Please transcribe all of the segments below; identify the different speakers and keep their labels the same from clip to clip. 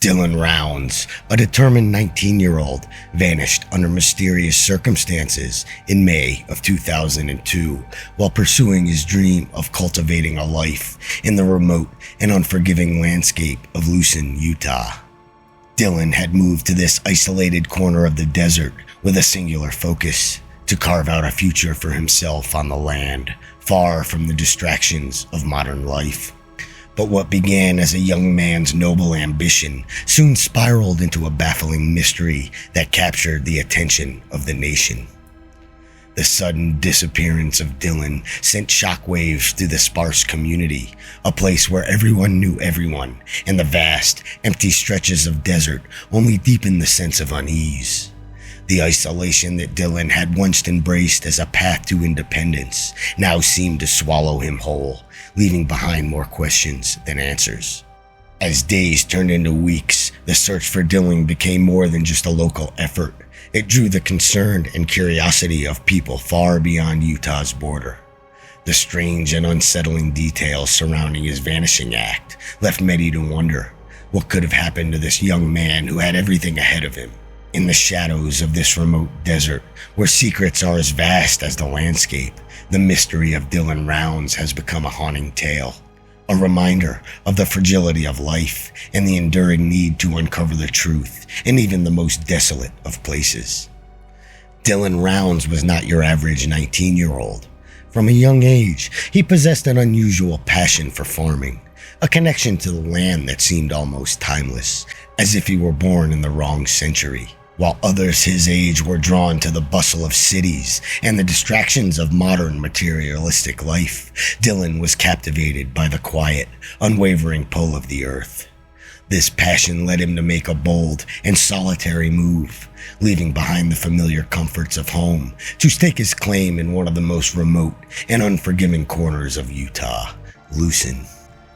Speaker 1: Dylan Rounds, a determined 19-year-old, vanished under mysterious circumstances in May of 2002 while pursuing his dream of cultivating a life in the remote and unforgiving landscape of Lucin, Utah. Dylan had moved to this isolated corner of the desert with a singular focus: to carve out a future for himself on the land, far from the distractions of modern life. But what began as a young man's noble ambition soon spiraled into a baffling mystery that captured the attention of the nation. The sudden disappearance of Dylan sent shockwaves through the sparse community, a place where everyone knew everyone, and the vast, empty stretches of desert only deepened the sense of unease. The isolation that Dylan had once embraced as a path to independence now seemed to swallow him whole, leaving behind more questions than answers. As days turned into weeks, the search for Dylan became more than just a local effort. It drew the concern and curiosity of people far beyond Utah's border. The strange and unsettling details surrounding his vanishing act left many to wonder what could have happened to this young man who had everything ahead of him. In the shadows of this remote desert, where secrets are as vast as the landscape, the mystery of Dylan Rounds has become a haunting tale, a reminder of the fragility of life and the enduring need to uncover the truth in even the most desolate of places. Dylan Rounds was not your average 19-year-old. From a young age, he possessed an unusual passion for farming, a connection to the land that seemed almost timeless, as if he were born in the wrong century. While others his age were drawn to the bustle of cities and the distractions of modern materialistic life, Dylan was captivated by the quiet, unwavering pull of the earth. This passion led him to make a bold and solitary move, leaving behind the familiar comforts of home to stake his claim in one of the most remote and unforgiving corners of Utah, Lucin.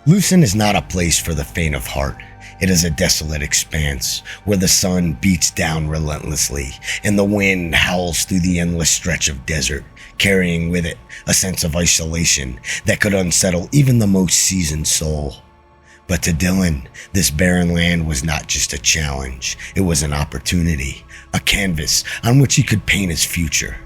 Speaker 1: Lucin is not a place for the faint of heart. It is a desolate expanse where the sun beats down relentlessly and the wind howls through the endless stretch of desert, carrying with it a sense of isolation that could unsettle even the most seasoned soul. But to Dylan, this barren land was not just a challenge, it was an opportunity, a canvas on which he could paint his future.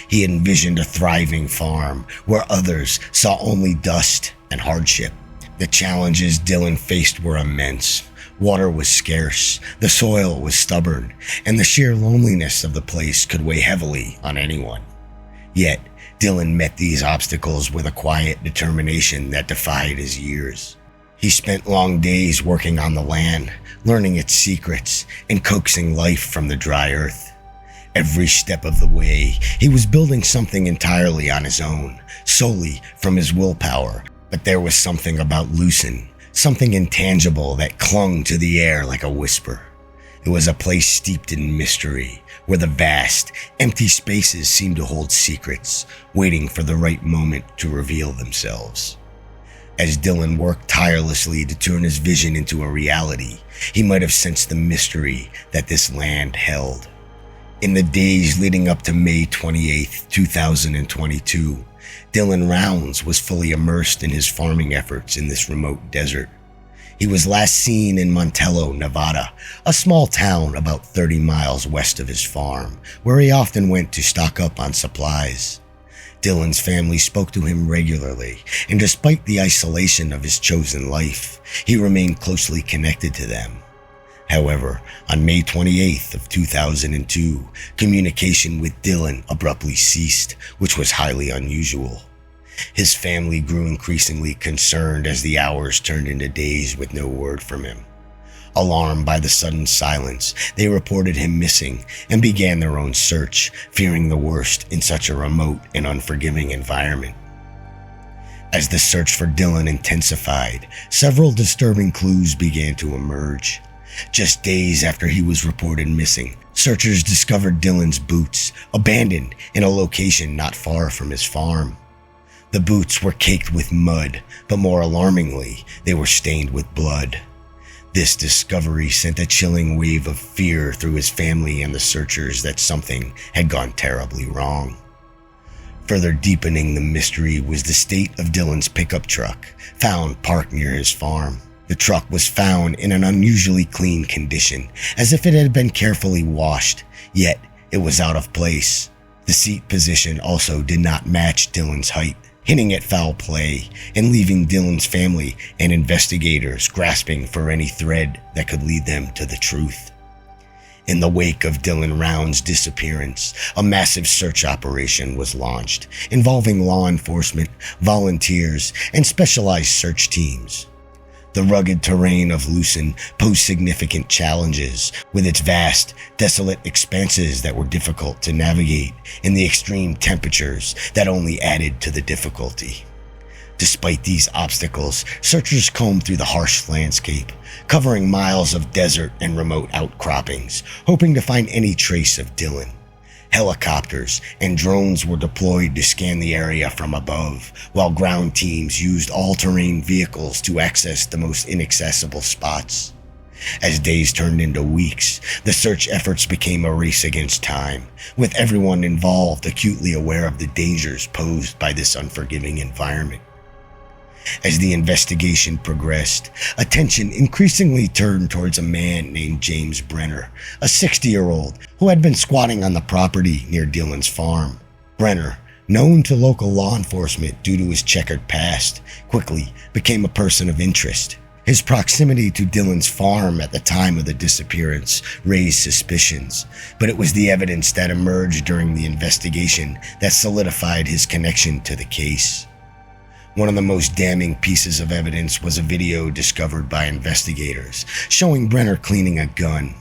Speaker 1: He envisioned a thriving farm where others saw only dust and hardship. The challenges Dylan faced were immense. Water was scarce, the soil was stubborn, and the sheer loneliness of the place could weigh heavily on anyone. Yet, Dylan met these obstacles with a quiet determination that defied his years. He spent long days working on the land, learning its secrets, and coaxing life from the dry earth. Every step of the way, he was building something entirely on his own, solely from his willpower. But there was something about Lucin, something intangible that clung to the air like a whisper. It was a place steeped in mystery, where the vast, empty spaces seemed to hold secrets, waiting for the right moment to reveal themselves. As Dylan worked tirelessly to turn his vision into a reality, he might have sensed the mystery that this land held. In the days leading up to May 28, 2022, Dylan Rounds was fully immersed in his farming efforts in this remote desert. He was last seen in Montello, Nevada, a small town about 30 miles west of his farm, where he often went to stock up on supplies. Dylan's family spoke to him regularly, and despite the isolation of his chosen life, he remained closely connected to them. However, on May 28th of 2002, communication with Dylan abruptly ceased, which was highly unusual. His family grew increasingly concerned as the hours turned into days with no word from him. Alarmed by the sudden silence, they reported him missing and began their own search, fearing the worst in such a remote and unforgiving environment. As the search for Dylan intensified, several disturbing clues began to emerge. Just days after he was reported missing, searchers discovered Dylan's boots, abandoned in a location not far from his farm. The boots were caked with mud, but more alarmingly, they were stained with blood. This discovery sent a chilling wave of fear through his family and the searchers that something had gone terribly wrong. Further deepening the mystery was the state of Dylan's pickup truck, found parked near his farm. The truck was found in an unusually clean condition, as if it had been carefully washed, yet it was out of place. The seat position also did not match Dylan's height, hinting at foul play and leaving Dylan's family and investigators grasping for any thread that could lead them to the truth. In the wake of Dylan Round's disappearance, a massive search operation was launched, involving law enforcement, volunteers, and specialized search teams. The rugged terrain of Lucin posed significant challenges, with its vast, desolate expanses that were difficult to navigate, and the extreme temperatures that only added to the difficulty. Despite these obstacles, searchers combed through the harsh landscape, covering miles of desert and remote outcroppings, hoping to find any trace of Dylan. Helicopters and drones were deployed to scan the area from above, while ground teams used all-terrain vehicles to access the most inaccessible spots. As days turned into weeks, the search efforts became a race against time, with everyone involved acutely aware of the dangers posed by this unforgiving environment. As the investigation progressed, attention increasingly turned towards a man named James Brenner, a 60-year-old who had been squatting on the property near Dylan's farm. Brenner, known to local law enforcement due to his checkered past, quickly became a person of interest. His proximity to Dylan's farm at the time of the disappearance raised suspicions, but it was the evidence that emerged during the investigation that solidified his connection to the case. One of the most damning pieces of evidence was a video discovered by investigators showing Brenner cleaning a gun.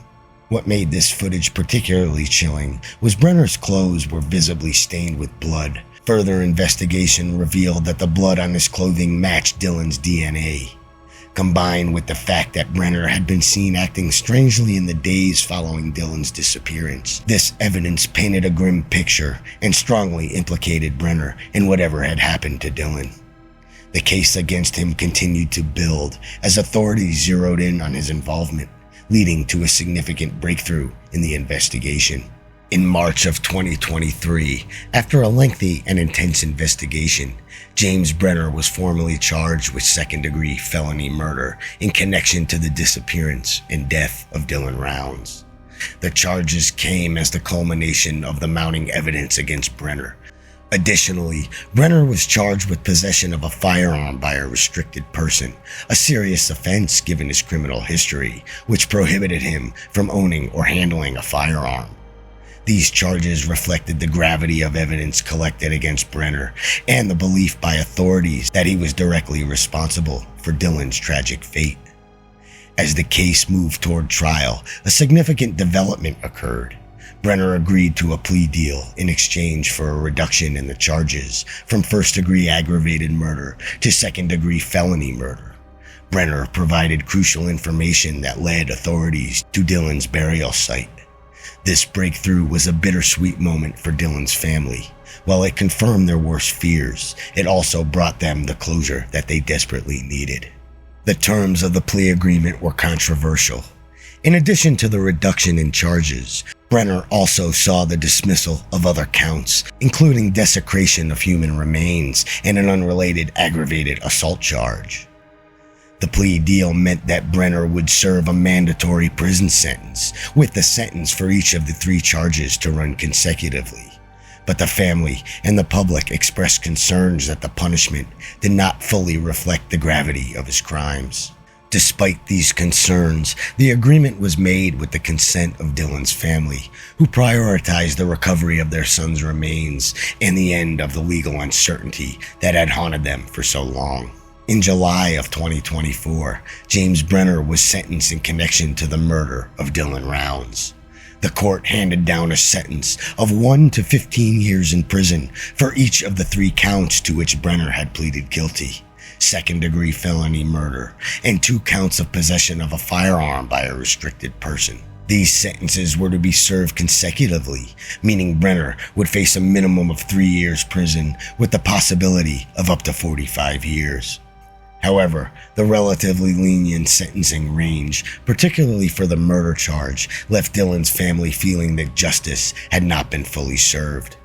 Speaker 1: What made this footage particularly chilling was Brenner's clothes were visibly stained with blood. Further investigation revealed that the blood on his clothing matched Dylan's DNA. Combined with the fact that Brenner had been seen acting strangely in the days following Dylan's disappearance, this evidence painted a grim picture and strongly implicated Brenner in whatever had happened to Dylan. The case against him continued to build as authorities zeroed in on his involvement, leading to a significant breakthrough in the investigation. In March of 2023, after a lengthy and intense investigation, James Brenner was formally charged with second-degree felony murder in connection to the disappearance and death of Dylan Rounds. The charges came as the culmination of the mounting evidence against Brenner. Additionally, Brenner was charged with possession of a firearm by a restricted person, a serious offense given his criminal history, which prohibited him from owning or handling a firearm. These charges reflected the gravity of evidence collected against Brenner and the belief by authorities that he was directly responsible for Dylan's tragic fate. As the case moved toward trial, a significant development occurred. Brenner agreed to a plea deal in exchange for a reduction in the charges from first-degree aggravated murder to second-degree felony murder. Brenner provided crucial information that led authorities to Dylan's burial site. This breakthrough was a bittersweet moment for Dylan's family. While it confirmed their worst fears, it also brought them the closure that they desperately needed. The terms of the plea agreement were controversial. In addition to the reduction in charges, Brenner also saw the dismissal of other counts, including desecration of human remains and an unrelated aggravated assault charge. The plea deal meant that Brenner would serve a mandatory prison sentence, with the sentence for each of the 3 charges to run consecutively. But the family and the public expressed concerns that the punishment did not fully reflect the gravity of his crimes. Despite these concerns, the agreement was made with the consent of Dylan's family, who prioritized the recovery of their son's remains and the end of the legal uncertainty that had haunted them for so long. In July of 2024, James Brenner was sentenced in connection to the murder of Dylan Rounds. The court handed down a sentence of 1 to 15 years in prison for each of the 3 counts to which Brenner had pleaded guilty: second-degree felony murder and 2 counts of possession of a firearm by a restricted person. These sentences were to be served consecutively, meaning Brenner would face a minimum of 3 years prison with the possibility of up to 45 years. However, the relatively lenient sentencing range, particularly for the murder charge, left Dylan's family feeling that justice had not been fully served.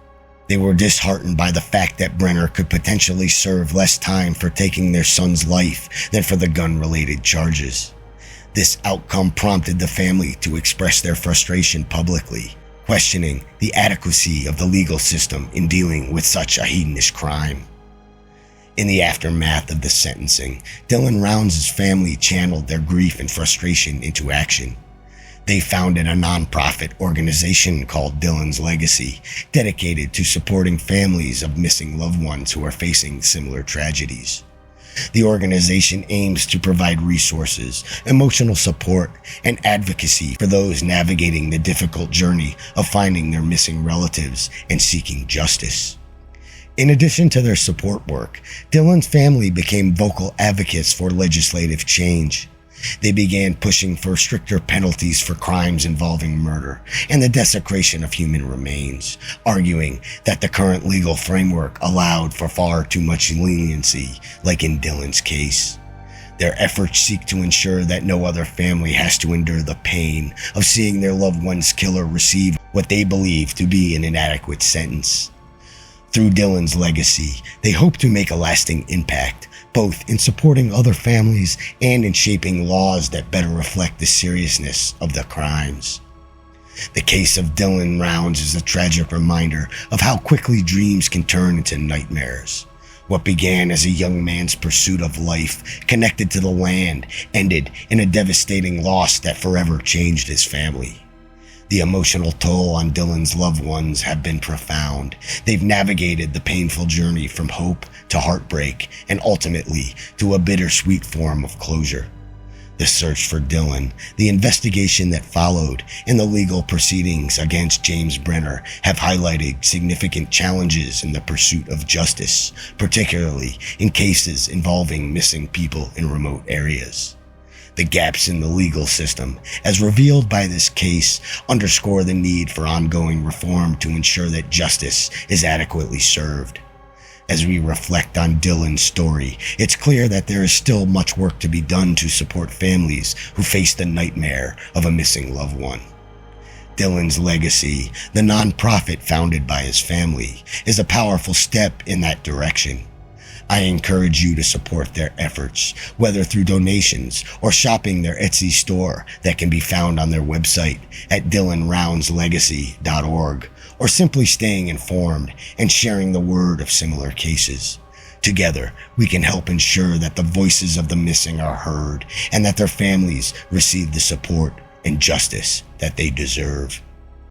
Speaker 1: They were disheartened by the fact that Brenner could potentially serve less time for taking their son's life than for the gun-related charges. This outcome prompted the family to express their frustration publicly, questioning the adequacy of the legal system in dealing with such a heinous crime. In the aftermath of the sentencing, Dylan Rounds' family channeled their grief and frustration into action. They founded a nonprofit organization called Dylan's Legacy, dedicated to supporting families of missing loved ones who are facing similar tragedies. The organization aims to provide resources, emotional support, and advocacy for those navigating the difficult journey of finding their missing relatives and seeking justice. In addition to their support work, Dylan's family became vocal advocates for legislative change. They began pushing for stricter penalties for crimes involving murder and the desecration of human remains, arguing that the current legal framework allowed for far too much leniency, like in Dylan's case. Their efforts seek to ensure that no other family has to endure the pain of seeing their loved one's killer receive what they believe to be an inadequate sentence. Through Dylan's Legacy, they hope to make a lasting impact, both in supporting other families and in shaping laws that better reflect the seriousness of the crimes. The case of Dylan Rounds is a tragic reminder of how quickly dreams can turn into nightmares. What began as a young man's pursuit of life connected to the land ended in a devastating loss that forever changed his family. The emotional toll on Dylan's loved ones have been profound. They've navigated the painful journey from hope to heartbreak and ultimately to a bittersweet form of closure. The search for Dylan, the investigation that followed, and the legal proceedings against James Brenner have highlighted significant challenges in the pursuit of justice, particularly in cases involving missing people in remote areas. The gaps in the legal system, as revealed by this case, underscore the need for ongoing reform to ensure that justice is adequately served. As we reflect on Dylan's story, it's clear that there is still much work to be done to support families who face the nightmare of a missing loved one. Dylan's Legacy, the nonprofit founded by his family, is a powerful step in that direction. I encourage you to support their efforts, whether through donations or shopping their Etsy store that can be found on their website at dylanroundslegacy.org, or simply staying informed and sharing the word of similar cases. Together, we can help ensure that the voices of the missing are heard and that their families receive the support and justice that they deserve.